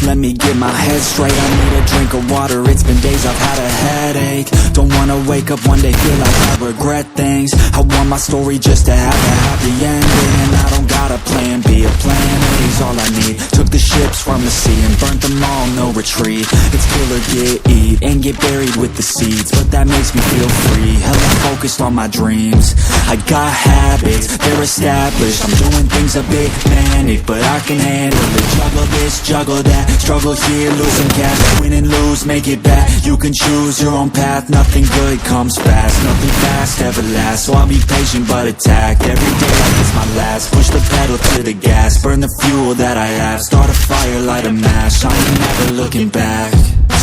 let me get my head straight. I need a drink of water, it's been days I've had a headache. Don't wanna wake up one day, feel like I regret things. I want my story just to have a happy ending, and I don't got a plan B, a plan A's all I need. Took the ships from the sea and burnt them all, no retreat. It's kill or get eat, and get buried with the seeds, but that makes me feel free. Hella focused on my dreams, I got habits, they're established. I'm doing things a bit manic, but I can handle it. Juggle this, juggle that, struggle here, losing cash. Win and lose, make it back. You can choose your own path, nothing good comes fast. Nothing fast ever lasts, so I'll be patient but attack. Every day like it's my last, push the pedal to the gas. Burn the fuel that I have, start a fire, light a match. I ain't never looking back.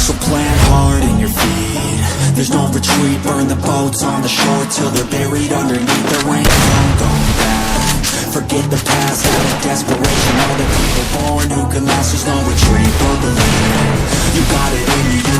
So plant hard in your feet, there's no retreat. Burn the boats on the shore till they're buried underneath. There ain't no going back. Forget the past, out of desperation. All the people born who can last, there's no retreat. But believe you got it in you.